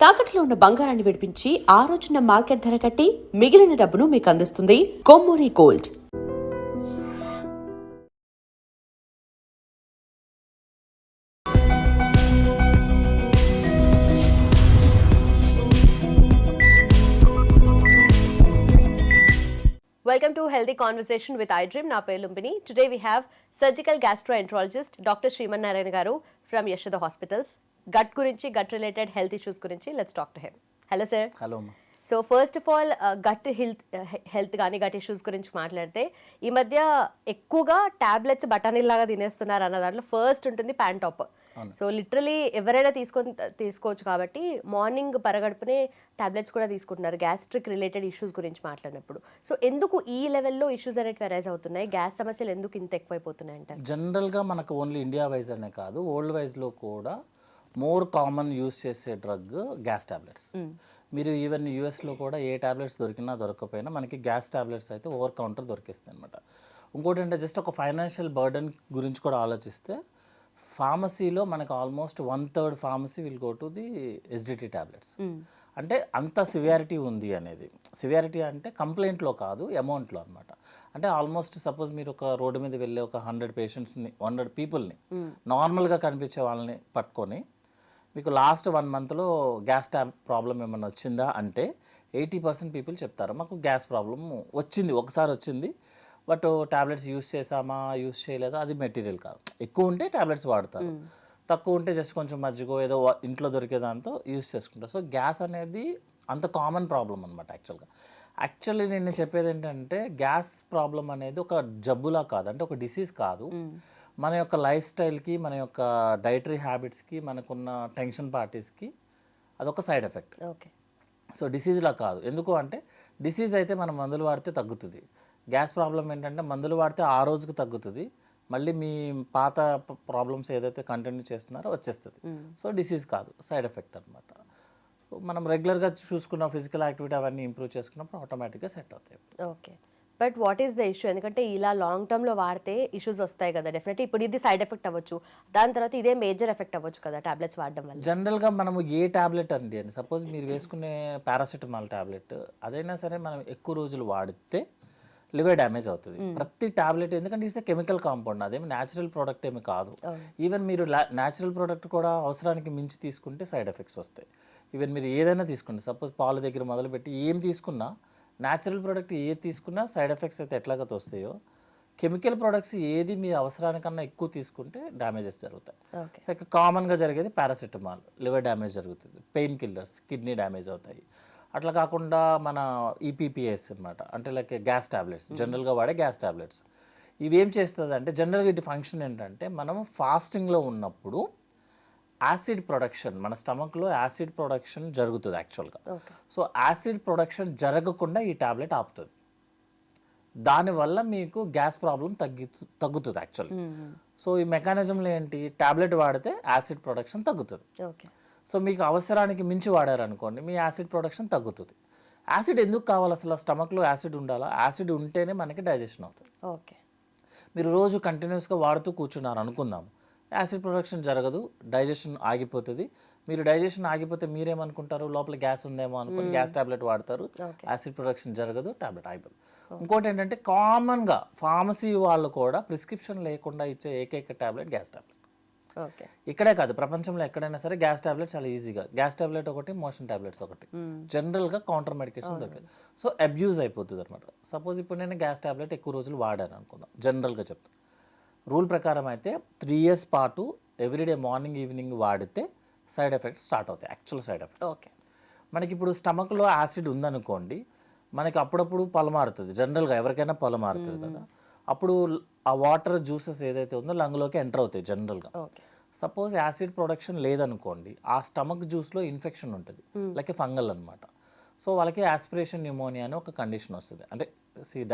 తాకట్లో ఉన్న బంగారాన్ని విడిపించి ఆ రోజున మార్కెట్ ధర కట్టి మిగిలిన డబ్బును మీకు అందిస్తుంది Kommuri gold. Welcome to Healthy Conversation with iDream. Na peru Lumbini. Today we have surgical gastroenterologist Dr. Sriman Narayan Garu from Yashoda Hospitals. Gut gurinchi, gut related health issues gurinchi. Let's talk to him. Hello sir. Hello. So first of all gut health కానీ gut issues గురించి మాట్లాడితే ఈ మధ్య ఎక్కువగా tablets బఠానీలాగా తినేస్తున్నారు అన్న దాంట్లో first ఉంటుంది ప్యాంటాప్. సో లిటరలీ ఎవరైనా తీసుకోవచ్చు కాబట్టి మార్నింగ్ పరగడుపునే టాబ్లెట్స్ కూడా తీసుకుంటున్నారు గ్యాస్ట్రిక్ రిలేటెడ్ ఇష్యూస్ గురించి మాట్లాడినప్పుడు. సో ఎందుకు ఈ లెవెల్లో ఇష్యూస్ అనేవి అరైజ్ అవుతున్నాయి, గ్యాస్ సమస్యలు ఎందుకు ఇంత ఎక్కువైపోతున్నాయి అంటే? జనరల్గా మనకు ఓన్లీ ఇండియా వైజ్ అనే కాదు, వరల్డ్ వైజ్లో కూడా మోర్ కామన్ యూస్ చేసే డ్రగ్ గ్యాస్ టాబ్లెట్స్. మీరు ఈవెన్ యూఎస్లో కూడా ఏ టాబ్లెట్స్ దొరికినా దొరకకపోయినా మనకి గ్యాస్ టాబ్లెట్స్ అయితే ఓవర్ కౌంటర్ దొరికేస్తాయి అనమాట. ఇంకోటి అంటే జస్ట్ ఒక ఫైనాన్షియల్ బర్డన్ గురించి కూడా ఆలోచిస్తే ఫార్మసీలో మనకు almost 1/3 pharmacy will go to the SDT tablets. అంటే అంత సివియారిటీ ఉంది అనేది. సివియారిటీ అంటే కంప్లైంట్లో కాదు, అమౌంట్లో అనమాట. అంటే ఆల్మోస్ట్ సపోజ్ మీరు ఒక రోడ్డు మీద వెళ్ళే ఒక 100 పేషెంట్స్ని 100 పీపుల్ని నార్మల్గా కనిపించే వాళ్ళని పట్టుకొని మీకు లాస్ట్ 1 మంత్లో గ్యాస్ ప్రాబ్లం ఏమైనా వచ్చిందా అంటే 80% పీపుల్ చెప్తారు మాకు గ్యాస్ ప్రాబ్లం వచ్చింది, ఒకసారి వచ్చింది, బట్ టాబ్లెట్స్ యూస్ చేసామా యూస్ చేయలేదా అది మెటీరియల్ కాదు. ఎక్కువ ఉంటే టాబ్లెట్స్ వాడతారు, తక్కువ ఉంటే జస్ట్ కొంచెం మజ్జిగో ఏదో ఇంట్లో దొరికే దాంతో యూస్ చేసుకుంటారు. సో గ్యాస్ అనేది అంత కామన్ ప్రాబ్లం అనమాట. యాక్చువల్లీ నేను చెప్పేది ఏంటంటే గ్యాస్ ప్రాబ్లం అనేది ఒక జబ్బులా కాదు, అంటే ఒక డిసీజ్ కాదు. మన యొక్క లైఫ్ స్టైల్కి, మన యొక్క డైటరీ హ్యాబిట్స్కి, మనకున్న టెన్షన్ పార్టీస్కి అదొక సైడ్ ఎఫెక్ట్. ఓకే. సో డిసీజ్లా కాదు. ఎందుకు అంటే డిసీజ్ అయితే మనం మందులు వాడితే తగ్గుతుంది. గ్యాస్ ప్రాబ్లం ఏంటంటే మందులు వాడితే ఆ రోజుకు తగ్గుతుంది, మళ్ళీ మీ పాత ప్రాబ్లమ్స్ ఏదైతే కంటిన్యూ చేస్తున్నారో వచ్చేస్తుంది. సో డిసీజ్ కాదు, సైడ్ ఎఫెక్ట్ అనమాట. సో మనం రెగ్యులర్గా చూసుకున్న ఫిజికల్ యాక్టివిటీ అవన్నీ ఇంప్రూవ్ చేసుకున్నప్పుడు ఆటోమేటిక్గా సెట్ అవుతాయి. Okay. But what is the issue? ఎందుకంటే ఇలా లాంగ్ టర్మ్లో వాడితే ఇష్యూస్ వస్తాయి కదా డెఫినెట్లీ. ఇప్పుడు ఇది సైడ్ ఎఫెక్ట్ అవ్వచ్చు, దాని తర్వాత ఇదే మేజర్ ఎఫెక్ట్ అవ్వచ్చు కదా టాబ్లెట్స్ వాడడం వల్ల. జనరల్గా మనము ఏ టాబ్లెట్ అండి సపోజ్ మీరు వేసుకునే పారాసిటమాల్ టాబ్లెట్ అదైనా సరే మనం ఎక్కువ రోజులు వాడితే లివర్ డ్యామేజ్ అవుతుంది. ప్రతి టాబ్లెట్ ఎందుకంటే ఇట్స్ కెమికల్ కాంపౌండ్, అదేమి న్యాచురల్ ప్రోడక్ట్ ఏమి కాదు. ఈవెన్ మీరు న్యాచురల్ ప్రోడక్ట్ కూడా అవసరానికి మించి తీసుకుంటే సైడ్ ఎఫెక్ట్స్ వస్తాయి. ఈవెన్ మీరు ఏదైనా తీసుకోండి, సపోజ్ పాల దగ్గర మొదలుపెట్టి ఏం తీసుకున్నా, న్యాచురల్ ప్రోడక్ట్ ఏది తీసుకున్నా సైడ్ ఎఫెక్ట్స్ అయితే ఎట్లాగ వస్తాయో, కెమికల్ ప్రోడక్ట్స్ ఏది మీ అవసరానికన్నా ఎక్కువ తీసుకుంటే డ్యామేజెస్ జరుగుతాయి. సో కామన్గా జరిగేది పారాసిటమాల్, లివర్ డ్యామేజ్ జరుగుతుంది. పెయిన్ కిల్లర్స్, కిడ్నీ డ్యామేజ్ అవుతాయి. అట్లా కాకుండా మన ఈపీపీఎస్ అనమాట, అంటే లైక్ గ్యాస్ టాబ్లెట్స్, జనరల్గా వాడే గ్యాస్ టాబ్లెట్స్. ఇవేం చేస్తుంది అంటే జనరల్గా ఇటు ఫంక్షన్ ఏంటంటే మనం ఫాస్టింగ్లో ఉన్నప్పుడు యాసిడ్ ప్రొడక్షన్, మన స్టమక్లో యాసిడ్ ప్రొడక్షన్ జరుగుతుంది యాక్చువల్గా. సో యాసిడ్ ప్రొడక్షన్ జరగకుండా ఈ టాబ్లెట్ ఆపుతుంది. దానివల్ల మీకు గ్యాస్ ప్రాబ్లం తగ్గుతుంది యాక్చువల్గా. సో ఈ మెకానిజంలో ఏంటి, టాబ్లెట్ వాడితే యాసిడ్ ప్రొడక్షన్ తగ్గుతుంది. సో మీకు అవసరానికి మించి వాడారనుకోండి మీ యాసిడ్ ప్రొడక్షన్ తగ్గుతుంది. యాసిడ్ ఎందుకు కావాలి అసలు? స్టమక్లో యాసిడ్ ఉండాలా, యాసిడ్ ఉంటేనే మనకి డైజెషన్ అవుతుంది. ఓకే. మీరు రోజు కంటిన్యూస్గా వాడుతూ కూర్చున్నారు అనుకుందాం, యాసిడ్ ప్రొడక్షన్ జరగదు, డైజెషన్ ఆగిపోతుంది. మీరు డైజెషన్ ఆగిపోతే మీరేమనుకుంటారు, లోపల గ్యాస్ ఉందేమో అనుకుని గ్యాస్ టాబ్లెట్ వాడతారు, యాసిడ్ ప్రొడక్షన్ జరగదు, టాబ్లెట్ ఆగిపోతుంది. ఇంకోటి ఏంటంటే కామన్గా ఫార్మసీ వాళ్ళు కూడా ప్రిస్క్రిప్షన్ లేకుండా ఇచ్చే ఏకైక టాబ్లెట్ గ్యాస్ టాబ్లెట్. ఇక్కడే కాదు, ప్రపంచంలో ఎక్కడైనా సరే గ్యాస్ టాబ్లెట్ చాలా ఈజీగా, గ్యాస్ టాబ్లెట్ ఒకటి, మోషన్ టాబ్లెట్స్ ఒకటి, జనరల్గా కౌంటర్ మెడికేషన్ దొరికింది. సో అబ్యూజ్ అయిపోతుంది అనమాట. సపోజ్ ఇప్పుడు నేను గ్యాస్ టాబ్లెట్ ఎక్కువ రోజులు వాడాను అనుకుందాం, జనరల్గా చెప్తాను, రూల్ ప్రకారం అయితే 3 years పాటు ఎవ్రీడే మార్నింగ్ ఈవినింగ్ వాడితే సైడ్ ఎఫెక్ట్స్ స్టార్ట్ అవుతాయి, యాక్చువల్ సైడ్ ఎఫెక్ట్స్. ఓకే. మనకి ఇప్పుడు స్టమక్లో యాసిడ్ ఉందనుకోండి, మనకి అప్పుడప్పుడు పొలమారుతుంది, జనరల్గా ఎవరికైనా పొలమారుతుంది కదా, అప్పుడు ఆ వాటర్ జ్యూసెస్ ఏదైతే ఉందో లంగ్లోకి ఎంటర్ అవుతాయి జనరల్గా. సపోజ్ యాసిడ్ ప్రొడక్షన్ లేదనుకోండి, ఆ స్టమక్ జ్యూస్లో ఇన్ఫెక్షన్ ఉంటుంది, లైక్ ఫంగల్ అనమాట. సో వాళ్ళకి యాస్పిరేషన్ న్యూమోనియా అని ఒక కండిషన్ వస్తుంది. అంటే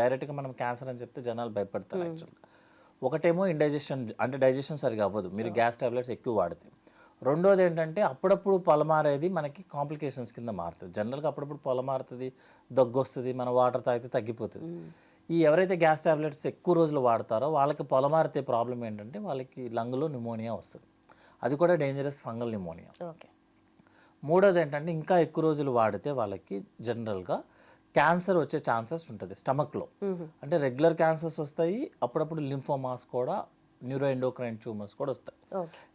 డైరెక్ట్గా మనం క్యాన్సర్ అని చెప్తే జనాలు భయపడతారు యాక్చువల్గా. ఒకటేమో ఇండైజెషన్, అంటే డైజెషన్ సరిగా అవ్వదు మీరు గ్యాస్ టాబ్లెట్స్ ఎక్కువ వాడితే. రెండోది ఏంటంటే అప్పుడప్పుడు పొలమారేది మనకి కాంప్లికేషన్స్ కింద మారుతుంది. జనరల్గా అప్పుడప్పుడు పొలమారుతుంది, దగ్గు వస్తుంది, మన వాటర్ తాగితే తగ్గిపోతుంది. ఈ ఎవరైతే గ్యాస్ టాబ్లెట్స్ ఎక్కువ రోజులు వాడతారో వాళ్ళకి పొలమారితే ప్రాబ్లం ఏంటంటే వాళ్ళకి లంగ్లో న్యూమోనియా వస్తుంది. అది కూడా డేంజరస్ ఫంగల్ న్యూమోనియా. ఓకే. మూడోది ఏంటంటే ఇంకా ఎక్కువ రోజులు వాడితే వాళ్ళకి జనరల్గా క్యాన్సర్ వచ్చే ఛాన్సెస్ ఉంటుంది స్టమక్లో. అంటే రెగ్యులర్ క్యాన్సర్స్ వస్తాయి, అప్పుడప్పుడు లింఫోమాస్ కూడా, న్యూరో ఎండోక్రైన్ ట్యూమర్స్ కూడా వస్తాయి.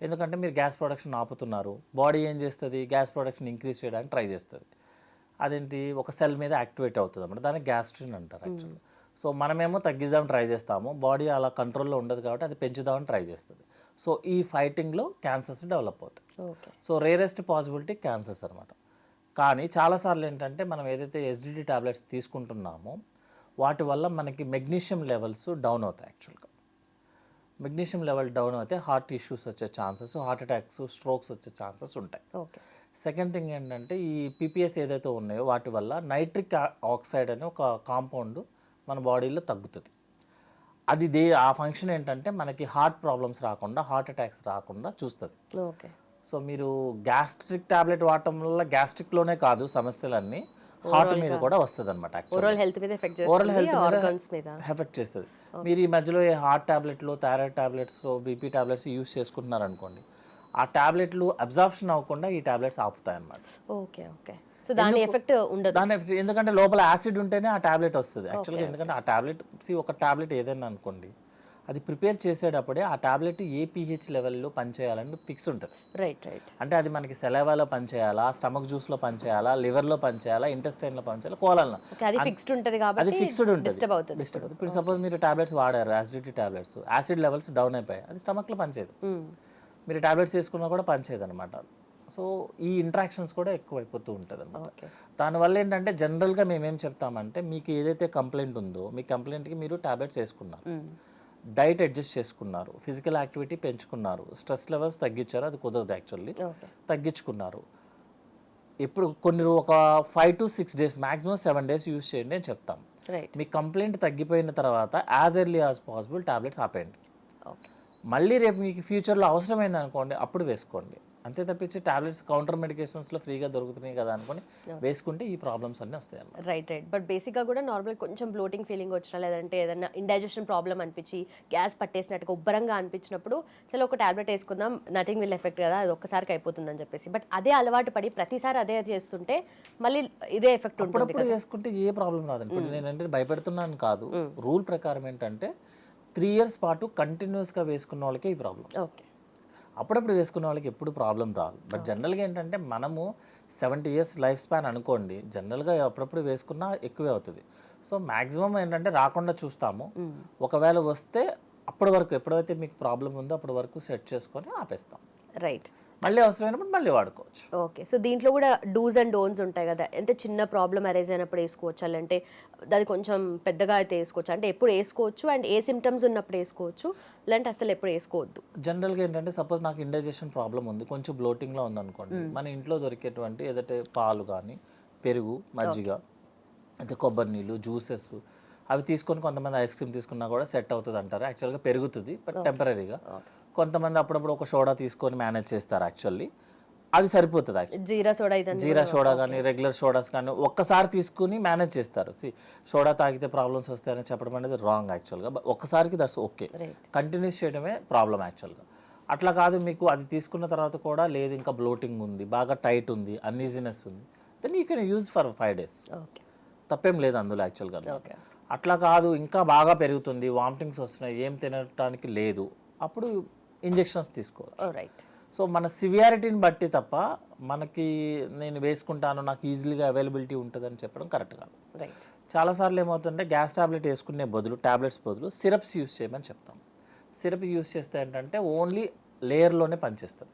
ఎందుకంటే మీరు గ్యాస్ ప్రొడక్షన్ ఆపుతున్నారు, బాడీ ఏం చేస్తుంది, గ్యాస్ ప్రొడక్షన్ ఇంక్రీజ్ చేయడానికి ట్రై చేస్తుంది. అదేంటి ఒక సెల్ మీద యాక్టివేట్ అవుతుంది అన్నమాట, దాన్ని గ్యాస్ట్రిన్ అంటారు యాక్చువల్లీ. సో మనమేమో తగ్గిద్దామని ట్రై చేస్తాము, బాడీ అలా కంట్రోల్లో ఉండదు కాబట్టి అది పెంచుదామని ట్రై చేస్తుంది. సో ఈ ఫైటింగ్లో క్యాన్సర్స్ డెవలప్ అవుతాయి. సో రేరెస్ట్ పాసిబిలిటీ క్యాన్సర్స్ అనమాట. కానీ చాలాసార్లు ఏంటంటే మనం ఏదైతే ఎస్డిడి టాబ్లెట్స్ తీసుకుంటున్నామో వాటి వల్ల మనకి మెగ్నీషియం లెవెల్స్ డౌన్ అవుతాయి. యాక్చువల్గా మెగ్నీషియం లెవెల్ డౌన్ అయితే హార్ట్ ఇష్యూస్ వచ్చే ఛాన్సెస్, హార్ట్ అటాక్స్, స్ట్రోక్స్ వచ్చే ఛాన్సెస్ ఉంటాయి. సెకండ్ థింగ్ ఏంటంటే ఈ పీపీఎస్ ఏదైతే ఉన్నాయో వాటి వల్ల నైట్రిక్ ఆక్సైడ్ అనే ఒక కాంపౌండ్ మన బాడీలో తగ్గుతుంది. అది ఆ ఫంక్షన్ ఏంటంటే మనకి హార్ట్ ప్రాబ్లమ్స్ రాకుండా, హార్ట్ అటాక్స్ రాకుండా చూస్తుంది. సో మీరు గ్యాస్ట్రిక్ టాబ్లెట్ వాడటం వల్ల గ్యాస్ట్రిక్లోనే కాదు సమస్యలన్నీ హార్ట్ మీద కూడా వస్తుంది అనమాట. ఓరల్ హెల్త్ మీద ఎఫెక్ట్ చేస్తుంది. మీరు ఈ మధ్యలో ఏ హార్ట్ టాబ్లెట్లు, thyroid tablets, BP tablets use చేసుకుంటున్నారు అనుకోండి, ఆ టాబ్లెట్లు అబ్జార్ప్షన్ అవ్వకుండా ఈ టాబ్లెట్స్ ఆపుతాయి అన్నమాట. సో దాని ఎఫెక్ట్ ఉండదు. దాని ఎఫెక్ట్ ఎందుకంటే లోపల యాసిడ్ ఉంటేనే ఆ టాబ్లెట్ వస్తుంది యాక్చువల్గా. ఎందుకంటే ఆ టాబ్లెట్ ఒక టాబ్లెట్ ఏదైనా అనుకోండి, అది ప్రిపేర్ చేసేటప్పుడే ఆ టాబ్లెట్ ఏ పీహెచ్ లెవెల్లో పనిచేయాలని ఫిక్స్ ఉంటుంది. అంటే అది మనకి సెలైవాలో పనిచేయాలా, స్టమక్ జ్యూస్లో పనిచేయాలా, లివర్లో పనిచేయాలా, ఇంటెస్టైన్లో పనిచేయాలా, కోలన్లో, అది ఫిక్స్డ్ ఉంటుంది. ఇప్పుడు సపోజ్ మీరు టాబ్లెట్స్ వాడారు, acidity tablets, acid levels down అయిపోయాయి, అది స్టమక్లో పనిచేయదు. మీరు టాబ్లెట్స్ వేసుకున్నా కూడా పనిచేయదు అనమాట. సో ఈ ఇంట్రాక్షన్స్ కూడా ఎక్కువైపోతూ ఉంటుంది అనమాట. దానివల్ల ఏంటంటే జనరల్గా మేమేం చెప్తామంటే, మీకు ఏదైతే కంప్లైంట్ ఉందో మీ కంప్లైంట్కి మీరు టాబ్లెట్స్ వేసుకున్నారు, డైట్ అడ్జస్ట్ చేసుకున్నారు, ఫిజికల్ యాక్టివిటీ పెంచుకున్నారు, స్ట్రెస్ లెవెల్స్ తగ్గించారు, అది కుదరదు యాక్చువల్లీ, తగ్గించుకున్నారు. ఇప్పుడు ఒక 5 to 6 days, maximum 7 days use చేయండి అని చెప్తాం. మీ కంప్లైంట్ తగ్గిపోయిన తర్వాత as early as possible tablets ఆపేయండి. మళ్ళీ రేపు మీకు ఫ్యూచర్లో అవసరమైంది అనుకోండి, అప్పుడు వేసుకోండి. అంతే తప్పించి టాబ్లెట్స్ కౌంటర్ మెడికేషన్స్లో ఫ్రీగా దొరుకుతున్నాయి కదా అనుకుని వేసుకుంటే ఈ ప్రాబ్లమ్స్ అన్నీ వస్తాయి అన్నమాట. రైట్. బట్ బేసిక్గా కూడా నార్మల్ కొంచెం బ్లోటింగ్ ఫీలింగ్ వచ్చినా, లేదంటే ఏదైనా ఇండైజెషన్ ప్రాబ్లం అనిపించి గ్యాస్ పట్టేసినట్టుగా ఉబ్బరంగా అనిపించినప్పుడు చలో ఒక టాబ్లెట్ వేసుకుందాం, నథింగ్ విల్ ఎఫెక్ట్ కదా, అది ఒక్కసారికి అయిపోతుందని చెప్పేసి. బట్ అదే అలవాటు పడి ప్రతిసారి అదే చేస్తుంటే మళ్ళీ ఇదే ఎఫెక్ట్ ఉంటుంది. అప్పుడప్పుడు చేసుకుంటే ఏ ప్రాబ్లం రాదండి. ఇప్పుడు నేనంటే భయపెడుతున్నాను కాదు, రూల్ ప్రకారం ఏంటంటే 3 years పాటు కంటిన్యూస్గా వేసుకున్న వాళ్ళకే ఈ ప్రాబ్లమ్స్. అప్పుడప్పుడు వేసుకున్న వాళ్ళకి ఎప్పుడు ప్రాబ్లం రాదు. బట్ జనరల్గా ఏంటంటే మనము 70 years లైఫ్ స్పాన్ అనుకోండి, జనరల్గా అప్పుడప్పుడు వేసుకున్నా ఎక్కువే అవుతుంది. సో మ్యాక్సిమం ఏంటంటే రాకుండా చూస్తాము. ఒకవేళ వస్తే అప్పటి వరకు ఎప్పుడైతే మీకు ప్రాబ్లం ఉందో అప్పటి వరకు సెట్ చేసుకొని ఆపేస్తాం. రైట్. మళ్ళీ అవసరమైనప్పుడు మళ్ళీ వాడుకోవచ్చు. ఓకే. సో దీంట్లో కూడా డూస్ అండ్ డోన్స్ ఉంటాయి కదా, ఎంత చిన్న ప్రాబ్లం అరైజ్ అయినప్పుడు వేసుకోవచ్చు, అంటే అది కొంచెం పెద్దగా అయితే వేసుకోవచ్చు, అంటే ఎప్పుడు వేసుకోవచ్చు, అండ్ ఏ సిమ్టమ్స్ ఉన్నప్పుడు వేసుకోవచ్చు, లేదంటే అసలు ఎప్పుడు వేసుకోవద్దు? జనరల్గా ఏంటంటే సపోజ్ నాకు ఇండైజెషన్ ప్రాబ్లం ఉంది, కొంచెం బ్లోటింగ్లో ఉందనుకోండి, మన ఇంట్లో దొరికేటువంటి ఏదైతే పాలు కానీ, పెరుగు, మజ్జిగ, అయితే కొబ్బరి నీళ్ళు, జ్యూసెస్ అవి తీసుకొని కొంతమంది ఐస్ క్రీమ్ తీసుకున్నా కూడా సెట్ అవుతుంది అంటారు. యాక్చువల్గా పెరుగుతుంది బట్ టెంపరీగా. కొంతమంది అప్పుడప్పుడు ఒక సోడా తీసుకొని మేనేజ్ చేస్తారు, యాక్చువల్లీ అది సరిపోతుంది. జీరా సోడా కానీ రెగ్యులర్ సోడాస్ కానీ ఒక్కసారి తీసుకుని మేనేజ్ చేస్తారు. సోడా తాగితే ప్రాబ్లమ్స్ వస్తాయని చెప్పడం అనేది రాంగ్ యాక్చువల్గా. ఒక్కసారికి దట్స్ ఓకే, కంటిన్యూస్ చేయడమే ప్రాబ్లం యాక్చువల్గా. అట్లా కాదు, మీకు అది తీసుకున్న తర్వాత కూడా లేదు, ఇంకా బ్లోటింగ్ ఉంది, బాగా టైట్ ఉంది, అన్ఈజీనెస్ ఉంది, then you can use for 5 days. తప్పేం లేదు అందులో యాక్చువల్గా. అట్లా కాదు, ఇంకా బాగా పెరుగుతుంది, వామిటింగ్స్ వస్తున్నాయి, ఏం తినడానికి లేదు, అప్పుడు ఇంజెక్షన్స్ తీసుకోవాలి. సో మన సివియారిటీని బట్టి తప్ప మనకి నేను వేసుకుంటాను, నాకు ఈజీగా అవైలబిలిటీ ఉంటుందని చెప్పడం కరెక్ట్ కాదు. చాలాసార్లు ఏమవుతుందంటే గ్యాస్ టాబ్లెట్ వేసుకునే బదులు, టాబ్లెట్స్ బదులు సిరప్స్ యూస్ చేయమని చెప్తాం. సిరప్ యూస్ చేస్తే ఏంటంటే ఓన్లీ లేయర్లోనే పనిచేస్తుంది.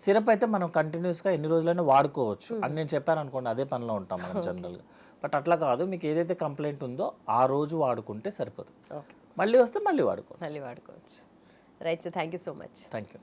సిరప్ అయితే మనం కంటిన్యూస్గా ఎన్ని రోజులైనా వాడుకోవచ్చు అని నేను చెప్పాను అనుకోండి, అదే పనిలో ఉంటాం మనం జనరల్గా. బట్ అట్లా కాదు, మీకు ఏదైతే కంప్లైంట్ ఉందో ఆ రోజు వాడుకుంటే సరిపోతుంది. మళ్ళీ వస్తే మళ్ళీ వాడుకోవచ్చు. Right sir, thank you so much. Thank you.